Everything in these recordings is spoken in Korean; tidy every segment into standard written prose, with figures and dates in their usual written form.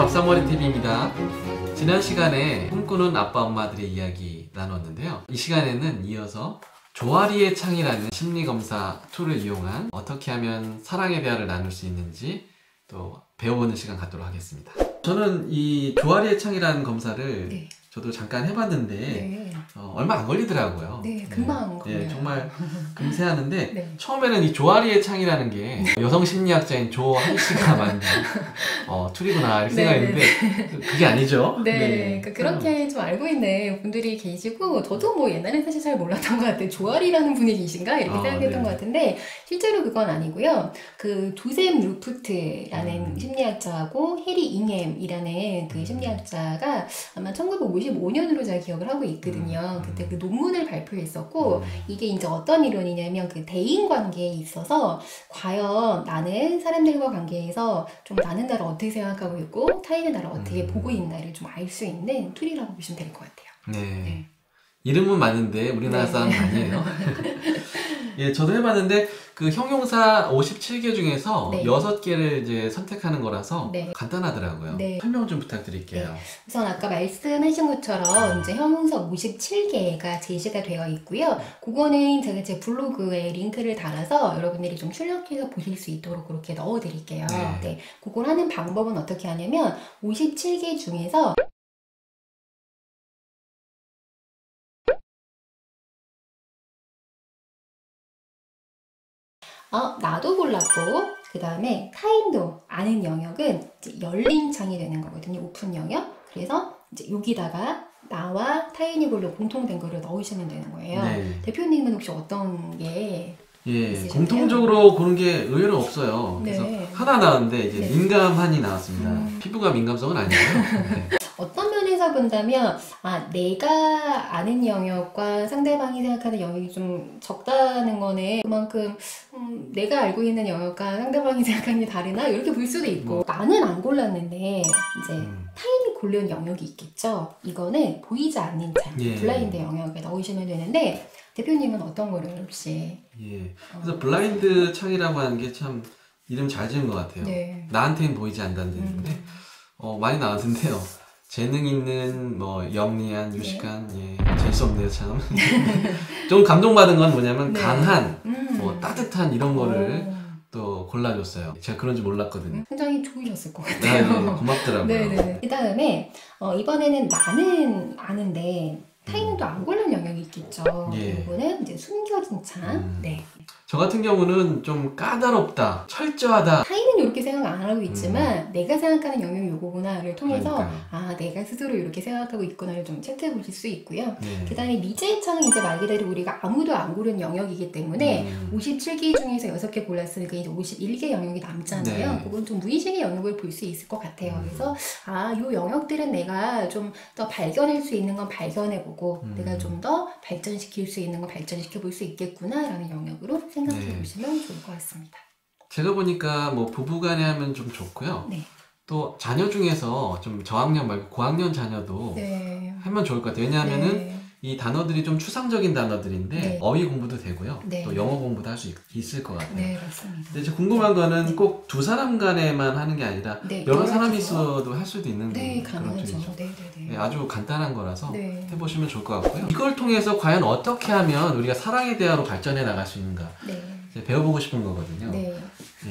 밥상머리TV입니다. 지난 시간에 꿈꾸는 아빠 엄마들의 이야기 나눴는데요. 이 시간에는 이어서 조아리의 창이라는 심리검사 툴을 이용한 어떻게 하면 사랑의 대화를 나눌 수 있는지 또 배워보는 시간 갖도록 하겠습니다. 저는 이 조아리의 창이라는 검사를 저도 잠깐 해봤는데 얼마 안 걸리더라고요. 네, 금방 걸려요. 정말 금세 하는데 처음에는 이 조아리의 창이라는 게 여성 심리학자인 조한 씨가 만든 툴이구나 이렇게 생각했는데 그게 아니죠. 그러니까 그렇게 좀 알고 있는 분들이 계시고 저도 뭐 옛날엔 사실 잘 몰랐던 것 같아요. 조아리라는 분이 계신가? 이렇게 생각했던 것 같은데 실제로 그건 아니고요. 그 조셉 루프트라는 심리학자하고 해리 잉햄이라는 그 심리학자가 아마 1955년으로 제가 기억을 하고 있거든요. 그때 그 논문을 발표했었고 이게 이제 어떤 이론이냐면 그 대인 관계에 있어서 과연 나는 사람들과 관계에서 좀 나는 나를 어떻게 생각하고 있고 타인은 나를 어떻게 보고 있나를 좀 알 수 있는 툴이라고 보시면 될 것 같아요. 이름은 맞는데 우리나라 사람 아니에요. 저도 해봤는데 그 형용사 57개 중에서 6개를 이제 선택하는 거라서 간단하더라고요. 설명 좀 부탁드릴게요. 우선 아까 말씀하신 것처럼 이제 형용사 57개가 제시가 되어 있고요. 그거는 제가 제 블로그에 링크를 달아서 여러분들이 좀 출력해서 보실 수 있도록 그렇게 넣어드릴게요. 그걸 하는 방법은 어떻게 하냐면 57개 중에서 나도 골랐고 그 다음에 타인도 아는 영역은 이제 열린 창이 되는 거거든요. 오픈 영역. 그래서 이제 여기다가 나와 타인이 골로 공통된 거를 넣으시면 되는 거예요. 대표님은 혹시 어떤 게 있으신가요? 공통적으로 고른 게 의외로 없어요. 그래서 하나 나왔는데 이제 민감한이 나왔습니다. 피부가 민감성은 아니고요. 어떤 면에서 본다면 내가 아는 영역과 상대방이 생각하는 영역이 좀 적다는 거는 그만큼 내가 알고 있는 영역과 상대방이 생각하는 게 다르나 이렇게 볼 수도 있고 나는 안 골랐는데 이제 타인이 고른 영역이 있겠죠. 이거는 보이지 않는 창, 블라인드 영역에 넣으시면 되는데 대표님은 어떤 거를 혹시 그래서 블라인드 창이라고 하는 게 참 이름 잘 지은 것 같아요. 나한테는 보이지 않는다는 뜻인데 많이 나왔는데요. 재능 있는, 영리한, 유식한, 재수 없네요, 참. 좀 감동받은 건 뭐냐면, 강한, 따뜻한 이런 거를 또 골라줬어요. 제가 그런 줄 몰랐거든요. 굉장히 좋으셨을 것 같아요. 고맙더라고요. 그 다음에, 이번에는 나는 아는데, 타인은 또 안 고른 영역이 있겠죠. 이거는 이제 숨겨진 창. 저 같은 경우는 좀 까다롭다, 철저하다. 타인은 이렇게 생각 안 하고 있지만 내가 생각하는 영역이 요거구나를 통해서 내가 스스로 이렇게 생각하고 있구나를 좀 체크해 보실 수 있고요. 그 다음에 미제의 창은 이제 말 그대로 우리가 아무도 안 고른 영역이기 때문에 57개 중에서 6개 골랐으니까 이제 51개 영역이 남잖아요. 그건 좀 무의식의 영역을 볼 수 있을 것 같아요. 그래서 요 영역들은 내가 좀 더 발견할 수 있는 건 발견해 보고 내가 좀 더 발전시킬 수 있는 건 발전시켜 볼 수 있겠구나 라는 영역으로 생각해 보시면 좋을 것 같습니다. 제가 보니까 부부간에 하면 좀 좋고요. 또 자녀 중에서 좀 저학년 말고 고학년 자녀도 하면 좋을 것 같아요. 왜냐하면은 이 단어들이 좀 추상적인 단어들인데 어휘 공부도 되고요. 또 영어 공부도 할 수 있을 것 같아요. 맞습니다. 근데 이제 궁금한 거는 꼭 두 사람 간에만 하는 게 아니라 여러 사람이 있어도 할 수도 있는 그런 툴이죠. 아주 간단한 거라서 해보시면 좋을 것 같고요. 이걸 통해서 과연 어떻게 하면 우리가 사랑의 대화로 발전해 나갈 수 있는가 배워보고 싶은 거거든요.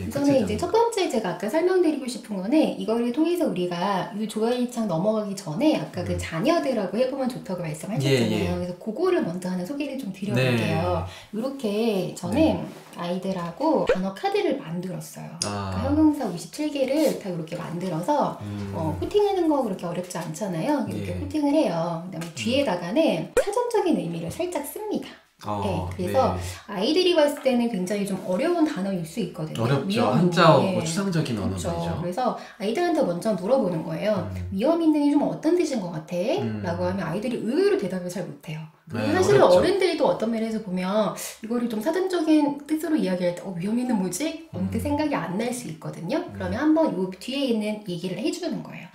우선은 이제 첫 번째 제가 아까 설명드리고 싶은 거는 이거를 통해서 우리가 이 조아리 창 넘어가기 전에 아까 그 자녀들하고 해보면 좋다고 말씀하셨잖아요. 그래서 그거를 먼저 하나 소개를 좀 드려볼게요. 이렇게 저는 아이들하고 단어 카드를 만들었어요. 그러니까 형용사 57개를 다 이렇게 만들어서 코팅하는 거 그렇게 어렵지 않잖아요. 이렇게 코팅을 해요. 그다음에 뒤에다가는 사전적인 의미를 살짝 씁니다. 그래서 아이들이 봤을 때는 굉장히 좀 어려운 단어일 수 있거든요. 어렵죠. 한자어, 추상적인 언어들이죠. 그래서 아이들한테 먼저 물어보는 거예요. 위험 있는이 좀 어떤 뜻인 것 같아? 라고 하면 아이들이 의외로 대답을 잘 못해요. 사실은 어른들도 어떤 면에서 보면 이거를 좀 사전적인 뜻으로 이야기할 때 위험 있는 뭐지? 언뜻 생각이 안 날 수 있거든요. 그러면 한번 요 뒤에 있는 얘기를 해주는 거예요.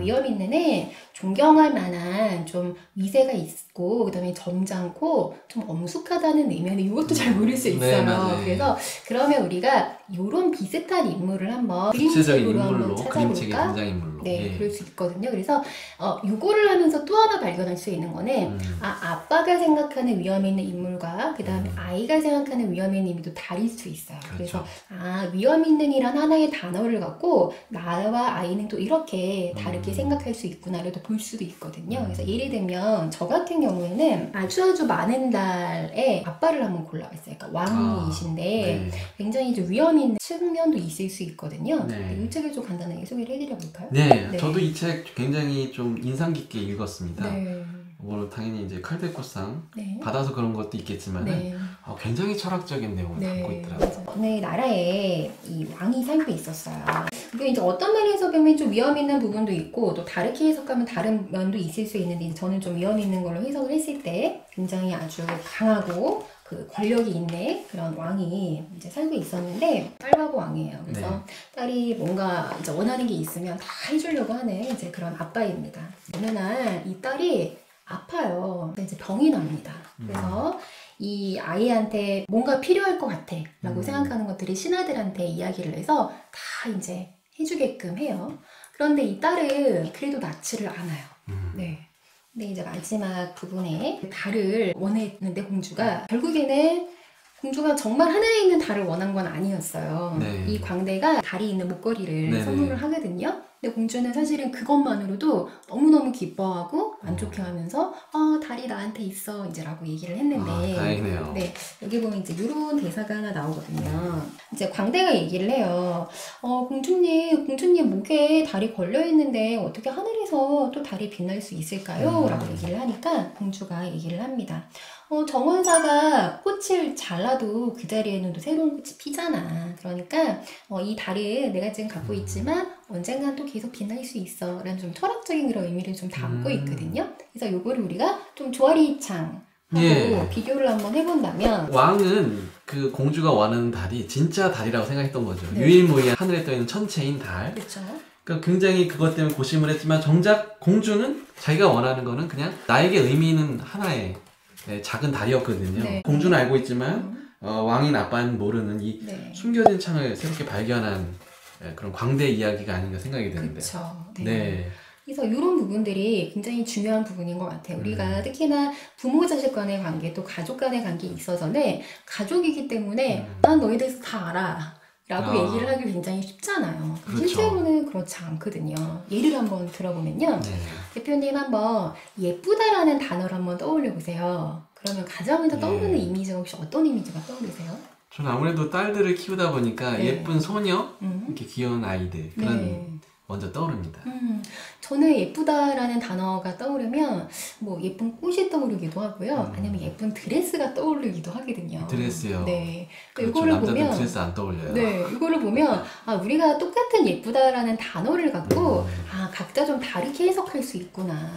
위험 있는은 존경할 만한 좀 위세가 있고 그다음에 점잖고 좀 엄숙하다는 의미는 이것도 잘 모를 수 있어요. 그래서 그러면 우리가 이런 비슷한 인물을 한번 구체적인 그림책으로 인물로, 한번 그림책의 찾아볼까? 등장인물로 네, 예. 그럴 수 있거든요. 그래서 요거를 하면서 또 하나 발견할 수 있는 거는 아빠가 생각하는 위험 있는 인물과 그 다음에 아이가 생각하는 위험 있는 인물도 다를 수 있어요. 그렇죠. 그래서 위험 있는이란 하나의 단어를 갖고 나와 아이는 또 이렇게 다르게 생각할 수 있구나를 또 볼 수도 있거든요. 그래서 예를 들면 저 같은 경우에는 아주 많은 달의 아빠를 한번 골라봤어요. 그러니까 왕이신데 네. 굉장히 좀 위험 있는 측면도 있을 수 있거든요. 네. 이 책을 좀 간단하게 소개를 해드려 볼까요? 네, 네. 저도 이 책 굉장히 좀 인상 깊게 읽었습니다. 네. 물론 당연히 이제 칼데코상 네. 받아서 그런 것도 있겠지만 네. 굉장히 철학적인 내용을 담고 있더라고요. 맞아요. 어느 나라에 이 왕이 살고 있었어요. 이게 이제 어떤 면에서 보면 좀 위험 있는 부분도 있고 또 다르게 해석하면 다른 면도 있을 수 있는데 저는 좀 위험 있는 걸로 해석을 했을 때 굉장히 아주 강하고 그 권력이 있는 그런 왕이 이제 살고 있었는데 딸바보 왕이에요. 그래서 딸이 뭔가 이제 원하는 게 있으면 다 해주려고 하는 이제 그런 아빠입니다. 어느 날 이 딸이 아파요. 근데 이제 병이 납니다. 그래서 이 아이한테 뭔가 필요할 것 같아 라고 생각하는 것들이 신하들한테 이야기를 해서 다 이제 해주게끔 해요. 그런데 이 딸은 그래도 낳지를 않아요. 네. 근데 이제 마지막 부분에 달을 원했는데 공주가 결국에는 공주가 정말 하늘에 있는 달을 원한 건 아니었어요. 네. 이 광대가 달이 있는 목걸이를 네네. 선물을 하거든요. 근데 공주는 사실은 그것만으로도 너무너무 기뻐하고 만족해하면서 달이 나한테 있어 이제 라고 얘기를 했는데 다행이네요. 네, 여기 보면 이제 이런 대사가 하나 나오거든요. 이제 광대가 얘기를 해요. 공주님 목에 달이 걸려 있는데 어떻게 하늘에서 또 달이 빛날 수 있을까요? 라고 얘기를 하니까 공주가 얘기를 합니다. 정원사가 꽃을 잘라도 그 자리에는 또 새로운 꽃이 피잖아. 그러니까 이 달은 내가 지금 갖고 있지만 언젠간 또 계속 빛날 수 있어 라는 좀 철학적인 그런 의미를 좀 담고 있거든요. 그래서 요거를 우리가 좀 조아리창하고 비교를 한번 해본다면 왕은 그 공주가 원하는 달이 진짜 달이라고 생각했던 거죠. 네. 유일무이한 하늘에 떠있는 천체인 달. 그렇죠. 그러니까 굉장히 그것 때문에 고심을 했지만 정작 공주는 자기가 원하는 거는 그냥 나에게 의미 있는 하나의 작은 달이었거든요. 네. 공주는 알고 있지만 왕인 아빠는 모르는 이 네. 숨겨진 창을 새롭게 발견한 그런 광대 이야기가 아닌가 생각이 드는데. 그렇죠. 네. 그래서 이런 부분들이 굉장히 중요한 부분인 것 같아요. 우리가 특히나 부모 자식 간의 관계 또 가족 간의 관계에 있어서는 가족이기 때문에 난 너에 대해서 다 알아 라고 얘기를 하기 굉장히 쉽잖아요. 그렇죠. 실제로는 그렇지 않거든요. 예를 한번 들어보면요. 네. 대표님 한번 예쁘다라는 단어를 한번 떠올려 보세요. 그러면 가장 먼저 떠오르는 이미지가 혹시 어떤 이미지가 떠오르세요? 저는 아무래도 딸들을 키우다 보니까 네. 예쁜 소녀, 이렇게 귀여운 아이들 그런 먼저 떠오릅니다. 저는 예쁘다라는 단어가 떠오르면 뭐 예쁜 꽃이 떠오르기도 하고요. 아니면 예쁜 드레스가 떠오르기도 하거든요. 드레스요. 네. 그렇죠. 이거를 남자들 보면 드레스 안 떠올려요. 네, 이거를 보면 우리가 똑같은 예쁘다라는 단어를 갖고 각자 좀 다르게 해석할 수 있구나.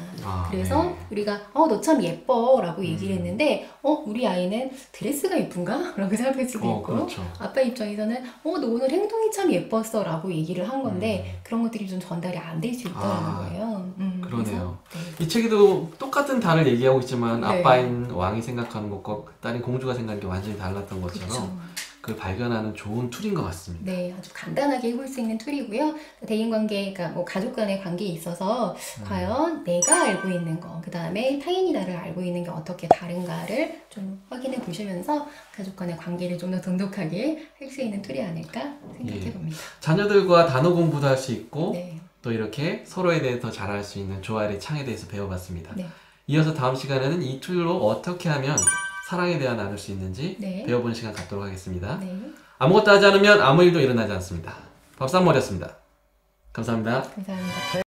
그래서 우리가 너 참 예뻐 라고 얘기를 했는데 우리 아이는 드레스가 예쁜가? 라고 생각할 수도 있고 그렇죠. 아빠 입장에서는 너 오늘 행동이 참 예뻤어 라고 얘기를 한 건데 그런 것들이 좀 전달이 안 될 수 있다는 거예요. 그러네요. 그래서, 이 책에도 똑같은 달을 얘기하고 있지만 네. 아빠인 왕이 생각하는 것과 딸인 공주가 생각하는 게 완전히 달랐던 것처럼 그렇죠. 그걸 발견하는 좋은 툴인 것 같습니다. 네, 아주 간단하게 해볼 수 있는 툴이고요. 대인관계, 그러니까 뭐 가족 간의 관계에 있어서 과연 내가 알고 있는 거, 그 다음에 타인이 나를 알고 있는 게 어떻게 다른가를 좀 확인해 보시면서 가족 간의 관계를 좀 더 돈독하게 할 수 있는 툴이 아닐까 생각해 봅니다. 자녀들과 단어 공부도 할 수 있고 네. 또 이렇게 서로에 대해 더 잘 알 수 있는 조아리 창에 대해서 배워봤습니다. 네. 이어서 다음 시간에는 이 툴로 어떻게 하면 사랑에 대해 나눌 수 있는지 네. 배워보는 시간 갖도록 하겠습니다. 네. 아무것도 하지 않으면 아무 일도 일어나지 않습니다. 밥상머리였습니다. 감사합니다. 감사합니다.